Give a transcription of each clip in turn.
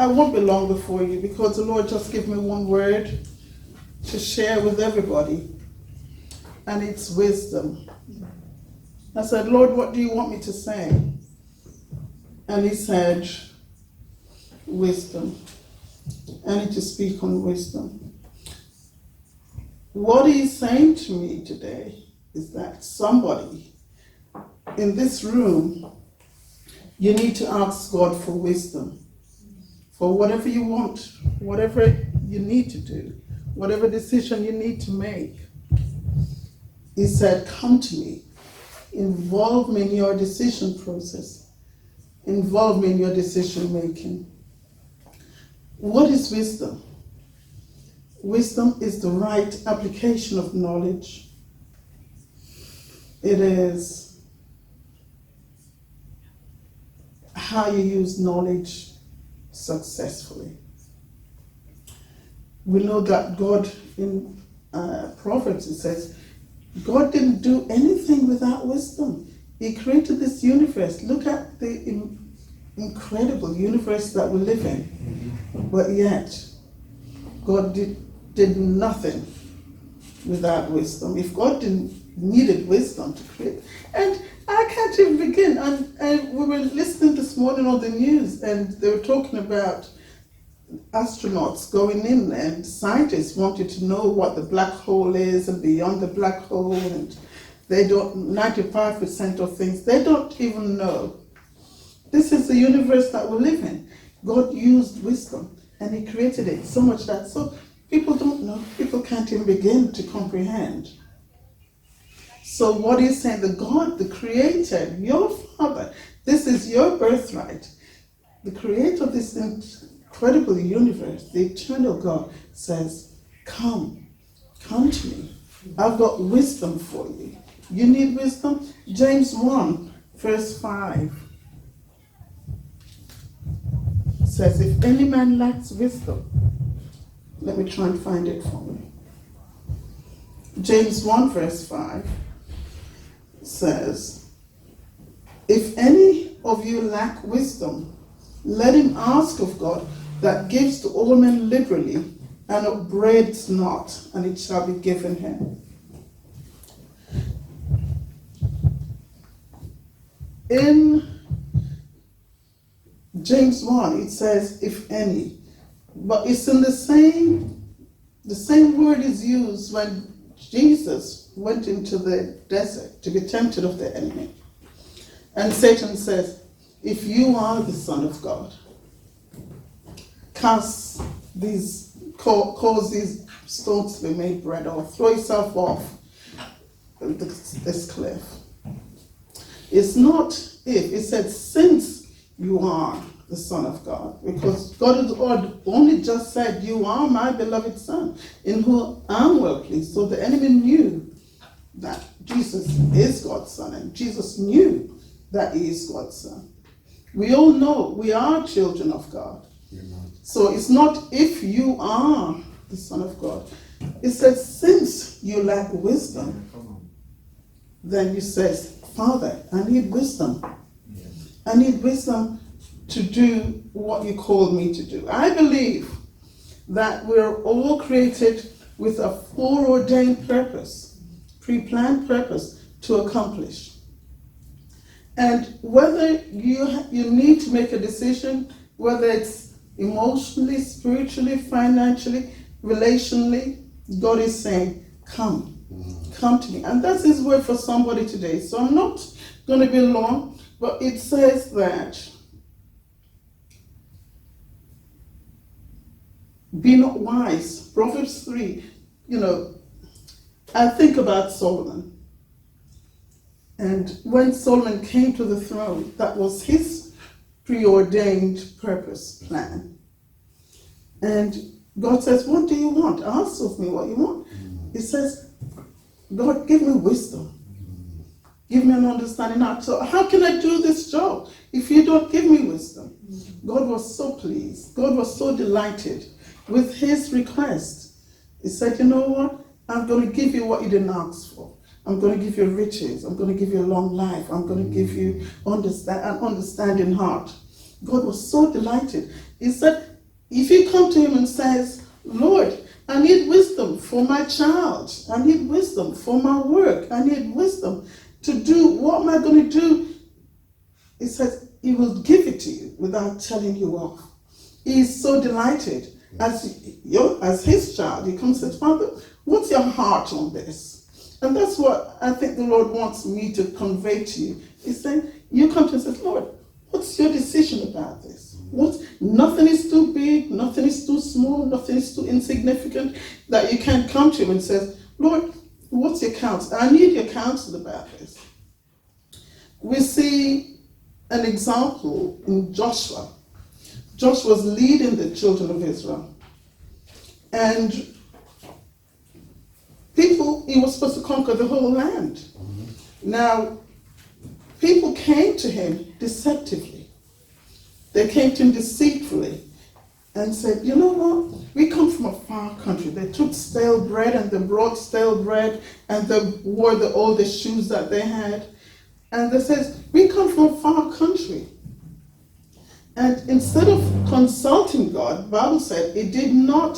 I won't be long before you because the Lord just gave me one word to share with everybody, and it's wisdom. I said, Lord, what do you want me to say? And he said, wisdom. I need to speak on wisdom. What he's saying to me today is that somebody in this room, you need to ask God for wisdom. For whatever you want, whatever you need to do, whatever decision you need to make. He said, come to me. Involve me in your decision process. Involve me in your decision making. What is wisdom? Wisdom is the right application of knowledge. It is how you use knowledge successfully. We know that God in Proverbs, it says, God didn't do anything without wisdom. He created this universe. Look at the incredible universe that we live in. But yet, God did nothing without wisdom. If God needed wisdom to create, and I can't even begin. And we were listening this morning on the news, and they were talking about astronauts going in, and scientists wanted to know what the black hole is and beyond the black hole, and they don't, 95% of things, they don't even know. This is the universe that we live in. God used wisdom, and he created it so much that so people don't know, people can't even begin to comprehend. So what he's saying, the God, the creator, your Father, this is your birthright. The creator of this incredible universe, the eternal God, says, come to me. I've got wisdom for you. You need wisdom? James 1, verse 5 says, if any man lacks wisdom, let me try and find it for you. James 1, verse 5 says, if any of you lack wisdom, let him ask of God, that gives to all men liberally, and upbraids not, and it shall be given him. In James 1, it says, if any, but it's in the same word is used when Jesus went into the desert to be tempted of the enemy. And Satan says, if you are the Son of God, cause these stones to be made bread, or throw yourself off this cliff. It's not if, it said since you are the Son of God, because God has only just said, you are my beloved Son, in whom I'm well pleased. So the enemy knew that Jesus is God's Son, and Jesus knew that he is God's Son. We all know we are children of God. So it's not if you are the Son of God. It says, since you lack wisdom, then you say, Father, I need wisdom. I need wisdom to do what you called me to do. I believe that we're all created with a foreordained purpose, pre-planned purpose to accomplish. And whether you need to make a decision, whether it's emotionally, spiritually, financially, relationally, God is saying, come to me. And that's his word for somebody today. So I'm not going to be long, but it says that be not wise. Proverbs 3, I think about Solomon. And when Solomon came to the throne, that was his preordained purpose plan. And God says, what do you want? Ask of me what you want. He says, God, give me wisdom. Give me an understanding. So how can I do this job if you don't give me wisdom? God was so pleased. God was so delighted with his request. He said, you know what? I'm going to give you what you didn't ask for. I'm going to give you riches. I'm going to give you a long life. I'm going to give you an understanding heart. God was so delighted. He said, If you come to him and says, Lord, I need wisdom for my child. I need wisdom for my work. I need wisdom to do, what am I going to do? He says he will give it to you without telling you off. He is so delighted as his child. He comes and says, Father, what's your heart on this? And that's what I think the Lord wants me to convey to you. He's saying, you come to him and say, Lord, what's your decision about this? Nothing is too big, nothing is too small, nothing is too insignificant that you can't come to him and say, Lord, what's your counsel? I need your counsel about this. We see an example in Joshua. Joshua was leading the children of Israel. And he was supposed to conquer the whole land. Now, people came to him deceptively. They came to him deceitfully and said, you know what? We come from a far country. They took stale bread and they brought stale bread and they wore the oldest shoes that they had. And they said, we come from a far country. And instead of consulting God, the Bible said he did not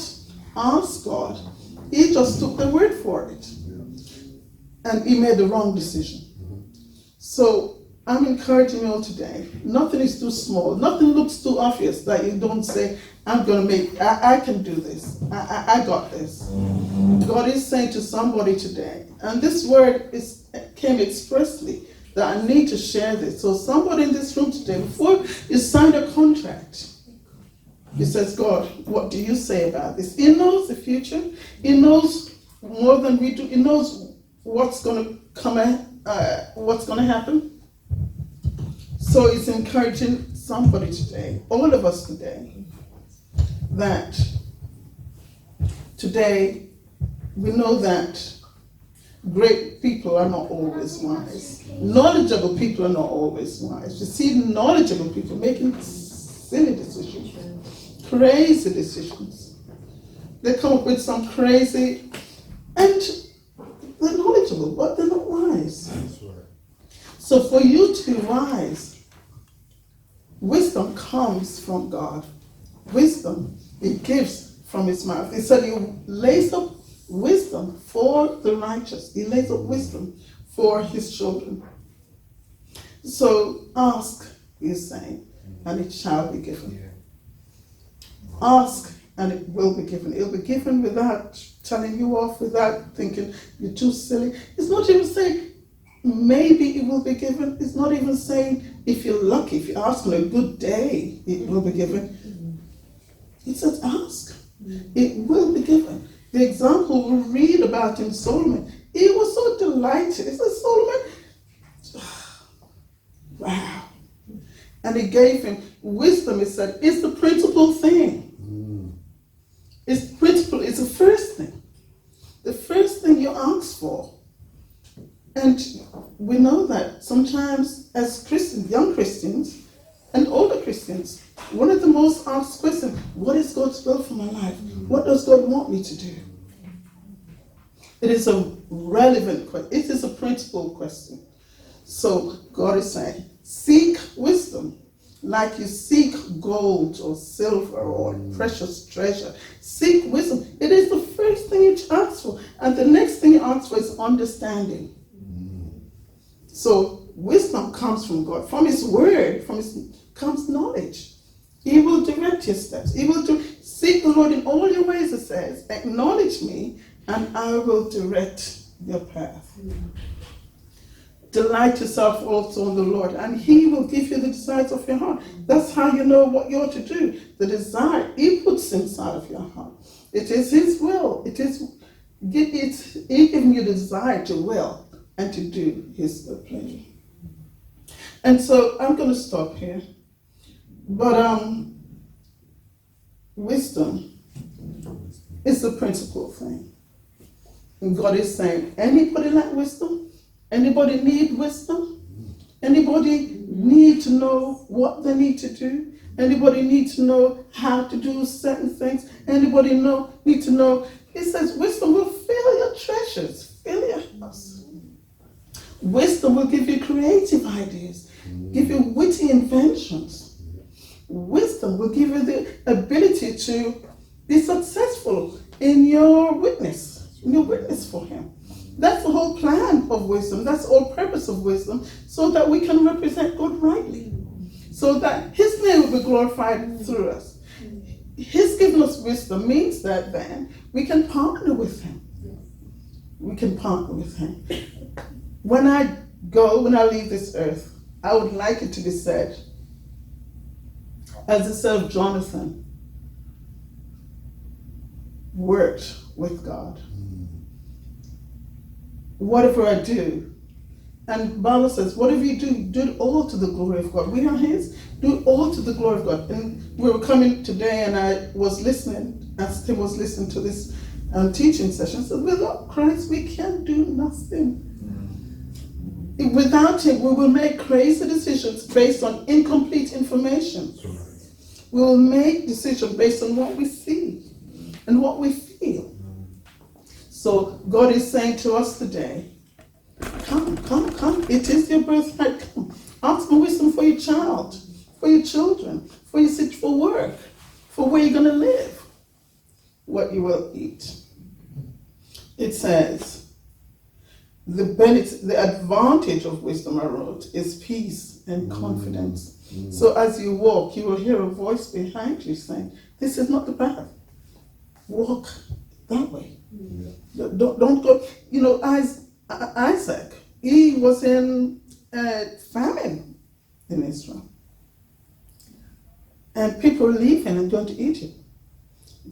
ask God. He just took the word for it. And he made the wrong decision. So I'm encouraging you all today. Nothing is too small. Nothing looks too obvious that you don't say, I'm going to I can do this. I got this. God is saying to somebody today, and this word came expressly, that I need to share this. So somebody in this room today, before you sign a contract, he says, God, what do you say about this? He knows the future. He knows more than we do. He knows what's going to come, what's going to happen. So it's encouraging somebody today, all of us today, that today we know that great people are not always wise. Knowledgeable people are not always wise. You see knowledgeable people making silly decisions, crazy decisions. They come up with some crazy, and they're knowledgeable, but they're not wise. So for you to be wise, wisdom comes from God. Wisdom, he gives from his mouth. He said he lays up wisdom for the righteous. He lays up wisdom for his children. So ask, he's saying, and it shall be given. Ask, and it will be given. It will be given without telling you off, without thinking you're too silly. It's not even saying maybe it will be given. It's not even saying if you're lucky, if you ask on a good day, it will be given. It says ask. It will be given. The example we read about in Solomon, he was so delighted. He said, Solomon, wow. And he gave him wisdom, he said, it's the principal thing. It's principle, it's the first thing. The first thing you ask for. And we know that sometimes as Christians, young Christians, and older Christians, one of the most asked questions, what is God's will for my life? What does God want me to do? It is a relevant question. It is a principal question. So God is saying, seek wisdom like you seek gold or silver or precious treasure. Seek wisdom. It is the first thing you ask for. And the next thing you ask for is understanding. So wisdom comes from God. From his word, comes knowledge. He will direct your steps. He will seek the Lord in all your ways, it says. Acknowledge me, and I will direct your path. Delight yourself also in the Lord, and he will give you the desires of your heart. That's how you know what you're to do. The desire, he puts inside of your heart. It is his will. It's giving you the desire to will and to do his good pleasure. And so I'm going to stop here. But wisdom is the principal thing. And God is saying, anybody lack wisdom? Anybody need wisdom? Anybody need to know what they need to do? Anybody need to know how to do certain things? Anybody need to know? He says wisdom will fill your treasures, fill your house. Wisdom will give you creative ideas, give you witty inventions. wisdom will give you the ability to be successful in your witness for him. That's the whole plan of wisdom. That's the whole purpose of wisdom, so that we can represent God rightly, so that his name will be glorified through us. His giving us wisdom means that then we can partner with him. We can partner with him. When I leave this earth, I would like it to be said, as it said of Jonathan, worked with God. Whatever I do, and the Bible says, whatever you do it all to the glory of God. We are his, do it all to the glory of God. And we were coming today, and I was listening, as Tim was listening to this teaching session, said, without Christ, we can do nothing. Without him, we will make crazy decisions based on incomplete information. We will make decisions based on what we see and what we feel. So God is saying to us today, come. It is your birthright. Come. Ask for wisdom for your child, for your children, for work, for where you're going to live, what you will eat. It says, the advantage of wisdom, I wrote, is peace and confidence. So as you walk, you will hear a voice behind you saying, this is not the path. Walk that way. Don't go. Isaac, he was in famine in Israel. And people are leaving and going to Egypt.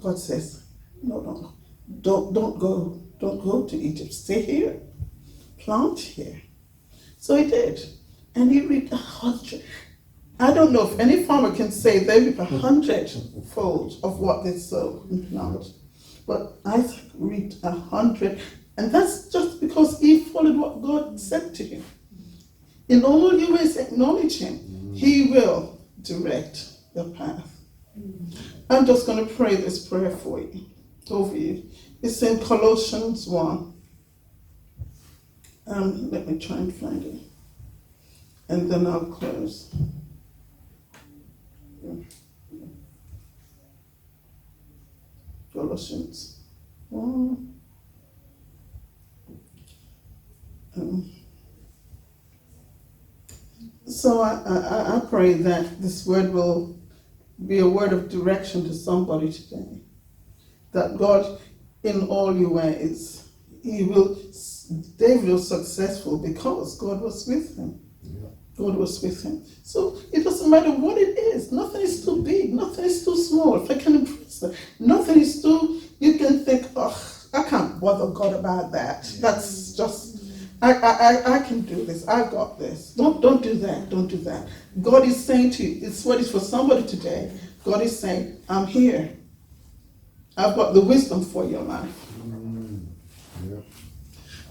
God says, no. Don't go. Don't go to Egypt. Stay here. Plant here. So he did. And he reaped 100. I don't know if any farmer can say they reap 100-fold of what they sow and plant. But Isaac reaped 100. And that's just because he followed what God said to him. In all your ways, acknowledge him. He will direct the path. I'm just going to pray this prayer for you, over you. It's in Colossians 1. Let me try and find it. And then I'll close. Colossians 1. So I pray that this word will be a word of direction to somebody today. That God, in all your ways, David was successful because God was with him. Yeah. God was with him. So it doesn't matter what it is. Nothing is too big. Nothing is too small. If I can impress them, nothing is too, you can think, I can't bother God about that. Yeah. That's just, I can do this. I've got this. Don't do that. Don't do that. God is saying to you, it's what is for somebody today. God is saying, I'm here. I've got the wisdom for your life. Yeah.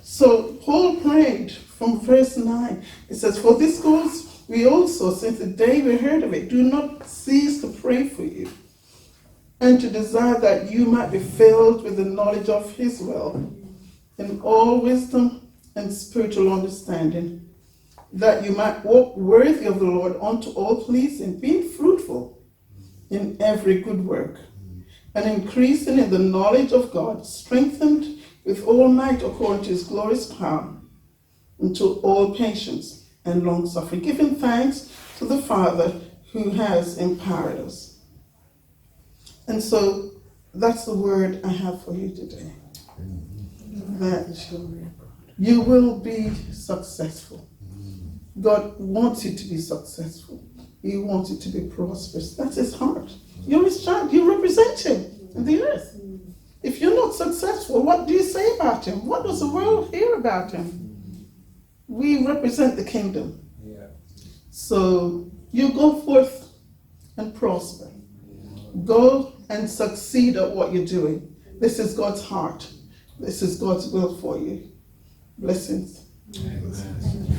So Paul prayed from verse 9. It says, for this cause we also, since the day we heard of it, do not cease to pray for you, and to desire that you might be filled with the knowledge of his will, in all wisdom and spiritual understanding, that you might walk worthy of the Lord unto all pleasing, being fruitful in every good work, and increasing in the knowledge of God, strengthened with all might according to his glorious power, unto all patience and long suffering, giving thanks to the Father who has empowered us. And so that's the word I have for you today. That you will be successful. God wants you to be successful. He wants you to be prosperous. That's his heart. You're his child. You represent him in the earth. If you're not successful, what do you say about him? What does the world hear about him? We represent the kingdom. Yeah. So you go forth and prosper. Go and succeed at what you're doing. This is God's heart. This is God's will for you. Blessings. Amen.